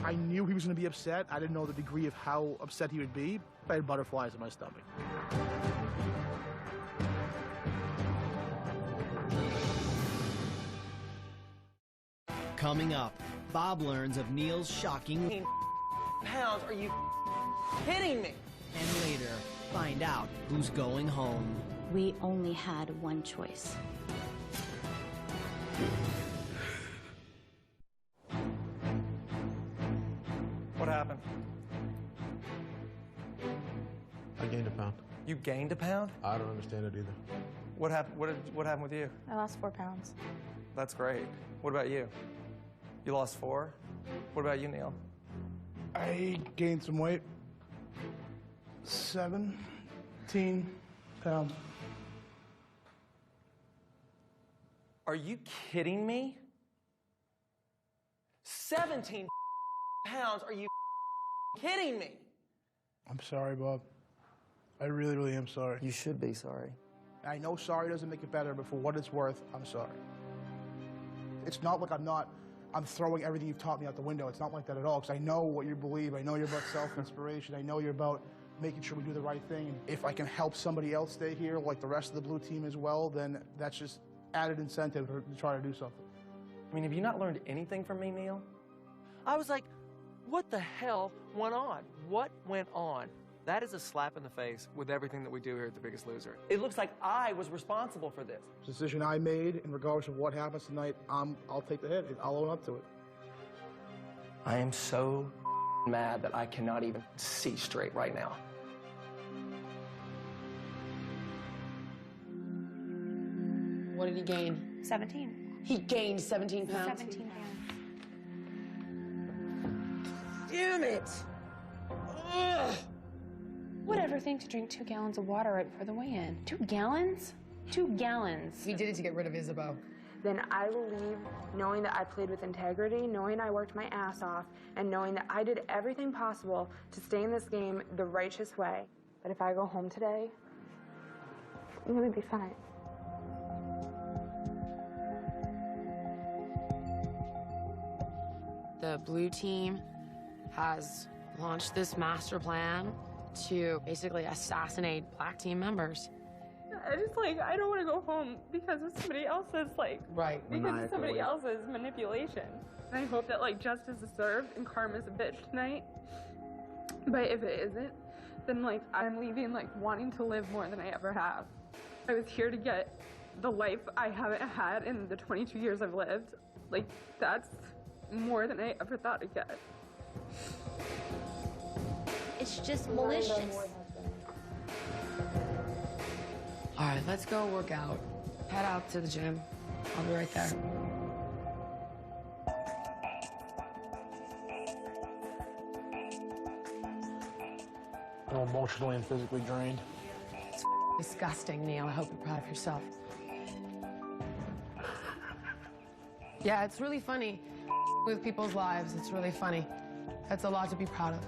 I knew he was going to be upset. I didn't know the degree of how upset he would be. I had butterflies in my stomach. Coming up, Bob learns of Neil's shocking pounds. Are you kidding me? And later, find out who's going home. We only had one choice. What happened? I gained a pound. You gained a pound? I don't understand it either. What happened? What happened with you? I lost 4 pounds. That's great. What about you? You lost 4? What about you, Neil? I gained some weight. 17 pounds. Are you kidding me? 17 pounds? Are you kidding me? I'm sorry, Bob. I really, really am sorry. You should be sorry. I know sorry doesn't make it better, but for what it's worth, I'm sorry. It's not like I'm throwing everything you've taught me out the window. It's not like that at all, because I know what you believe. I know you're about self-inspiration. I know you're about making sure we do the right thing. And if I can help somebody else stay here, like the rest of the blue team as well, then that's just added incentive to try to do something. I mean, have you not learned anything from me, Neil? I was like, what the hell went on? What went on? That is a slap in the face with everything that we do here at The Biggest Loser. It looks like I was responsible for this. The decision I made in regards to what happens tonight, I'll take the hit. I'll own up to it. I am so mad that I cannot even see straight right now. What did he gain? 17. He gained 17 pounds? 17 pounds. Damn it! Ugh. Whatever thing to drink 2 gallons of water right before the weigh-in. 2 gallons? 2 gallons. He did it to get rid of Isabeau. Then I will leave knowing that I played with integrity, knowing I worked my ass off, and knowing that I did everything possible to stay in this game the righteous way. But if I go home today, I'm gonna be fine. The blue team has launched this master plan to basically assassinate black team members. I don't want to go home because of somebody else's, Right. because of somebody else's manipulation. And I hope that, justice is served and karma's a bitch tonight. But if it isn't, then, I'm leaving, wanting to live more than I ever have. I was here to get the life I haven't had in the 22 years I've lived. That's more than I ever thought I'd get. It's just malicious. All right, let's go work out. Head out to the gym. I'll be right there. I'm emotionally and physically drained. It's disgusting, Neil. I hope you're proud of yourself. Yeah, it's really funny. With people's lives, it's really funny. That's a lot to be proud of.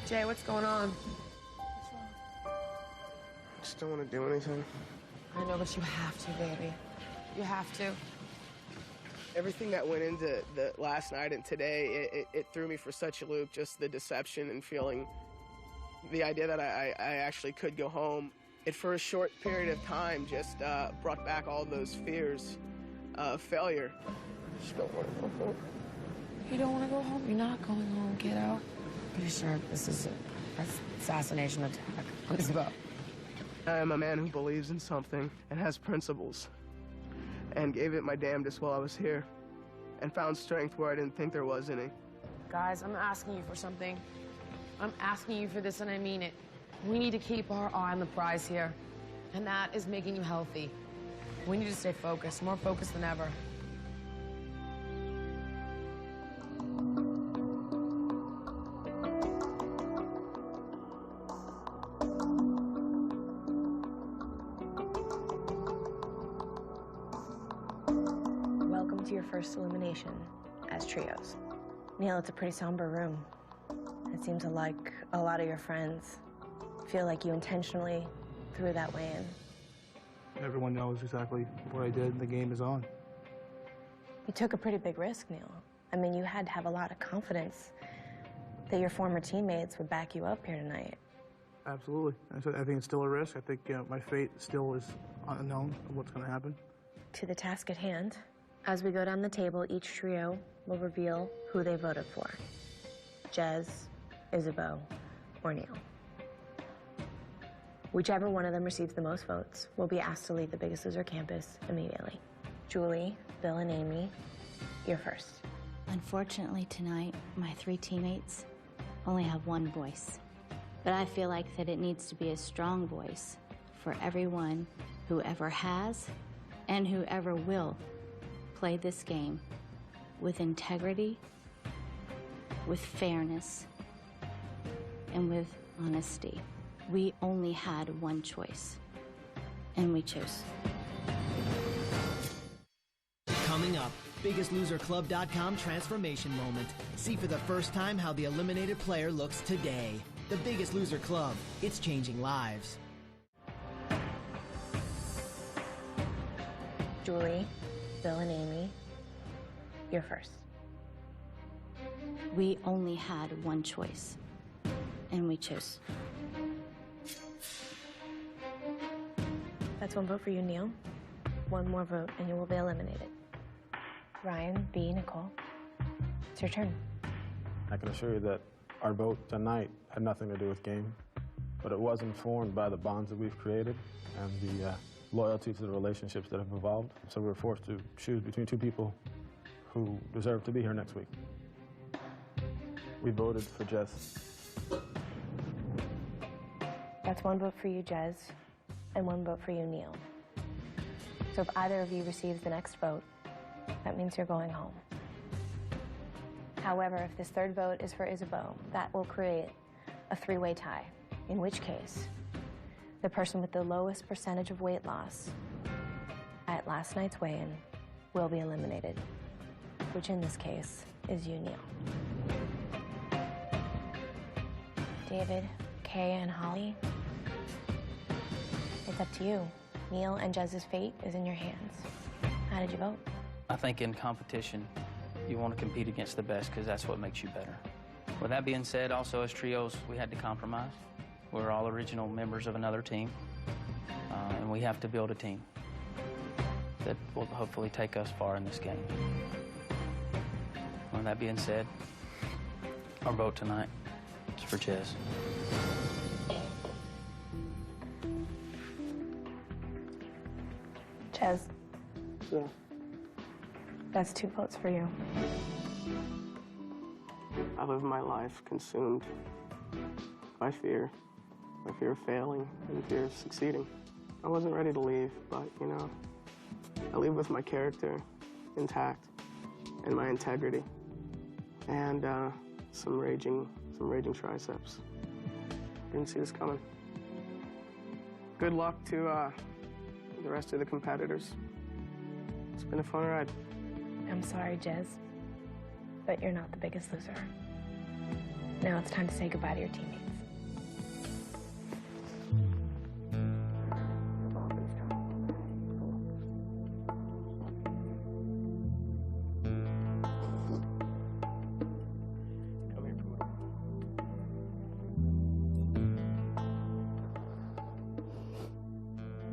Jay, what's going on? I just don't want to do anything. I know, but you have to, baby. You have to. Everything that went into the last night and today, it threw me for such a loop, just the deception and feeling the idea that I actually could go home. It, for a short period of time, just brought back all those fears of failure. I just don't want to go home. You don't want to go home? You're not going home, kiddo. Pretty sure this is an assassination attack on Isabeau. I am a man who believes in something and has principles, and gave it my damnedest while I was here, and found strength where I didn't think there was any. Guys, I'm asking you for something. I'm asking you for this, and I mean it. We need to keep our eye on the prize here, and that is making you healthy. We need to stay focused, more focused than ever. Welcome to your first elimination as trios. Neil, it's a pretty somber room. It seems like a lot of your friends feel like you intentionally threw that way in. Everyone knows exactly what I did. The game is on. You took a pretty big risk, Neil. I mean, you had to have a lot of confidence that your former teammates would back you up here tonight. Absolutely. I think it's still a risk. I think my fate still is unknown of what's going to happen. To the task at hand, as we go down the table, each trio will reveal who they voted for. Jez, Isabeau, or Neil. Whichever one of them receives the most votes will be asked to leave the Biggest Loser campus immediately. Julie, Bill, and Amy, you're first. Unfortunately tonight, my 3 teammates only have one voice. But I feel like that it needs to be a strong voice for everyone who ever has and who ever will play this game with integrity, with fairness, and with honesty. We only had one choice, and we chose. Coming up, BiggestLoserClub.com transformation moment. See for the first time how the eliminated player looks today. The Biggest Loser Club. It's changing lives. Julie, Bill, and Amy, you're first. We only had one choice, and we chose. That's one vote for you, Neil. One more vote, and you will be eliminated. Ryan, B, Nicole, it's your turn. I can assure you that our vote tonight had nothing to do with game, but it was informed by the bonds that we've created and the loyalty to the relationships that have evolved. So we were forced to choose between two people who deserve to be here next week. We voted for Jez. That's one vote for you, Jez, and one vote for you, Neil. So if either of you receives the next vote, that means you're going home. However, if this third vote is for Isabeau, that will create a three-way tie, in which case, the person with the lowest percentage of weight loss at last night's weigh-in will be eliminated, which in this case is you, Neil. David, Kay, and Holly, it's up to you. Neil and Jez's fate is in your hands. How did you vote? I think in competition, you want to compete against the best because that's what makes you better. With that being said, also as trios, we had to compromise. We're all original members of another team, and we have to build a team that will hopefully take us far in this game. With that being said, our vote tonight is for Jez. Jez, Yeah. that's two votes for you. I live my life consumed by fear of failing and fear of succeeding. I wasn't ready to leave, but, you know, I leave with my character intact and my integrity and some raging triceps. Didn't see this coming. Good luck to the rest of the competitors. It's been a fun ride. I'm sorry, Jez, but you're not the biggest loser. Now it's time to say goodbye to your teammates.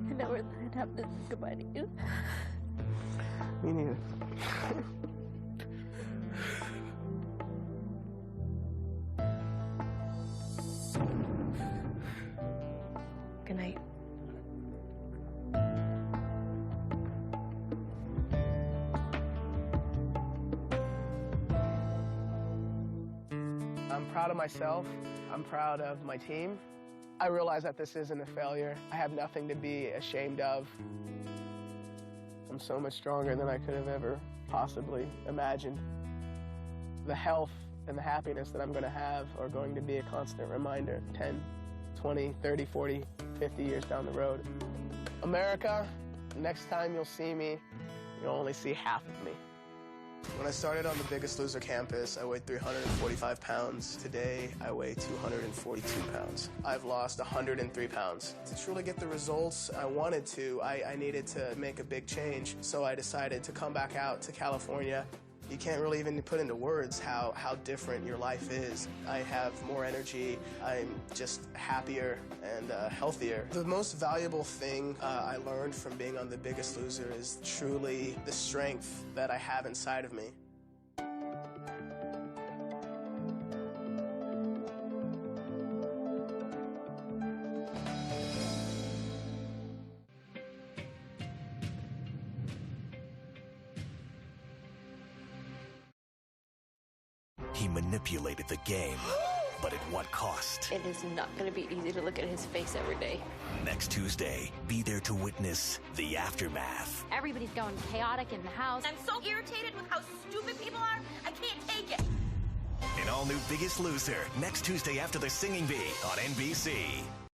I never thought I'd have to say goodbye to you. Me neither. Good night. I'm proud of myself. I'm proud of my team. I realize that this isn't a failure. I have nothing to be ashamed of. I'm so much stronger than I could have ever possibly imagined. The health and the happiness that I'm going to have are going to be a constant reminder 10, 20, 30, 40, 50 years down the road. America, next time you'll see me, you'll only see half of me. When I started on the Biggest Loser campus, I weighed 345 pounds. Today, I weigh 242 pounds. I've lost 103 pounds. To truly get the results I wanted to, I needed to make a big change. So I decided to come back out to California. You can't really even put into words how different your life is. I have more energy, I'm just happier and healthier. The most valuable thing I learned from being on The Biggest Loser is truly the strength that I have inside of me. He manipulated the game, but at what cost? It is not going to be easy to look at his face every day. Next Tuesday, be there to witness the aftermath. Everybody's going chaotic in the house. I'm so irritated with how stupid people are, I can't take it. An all-new Biggest Loser, next Tuesday after the Singing Bee on NBC.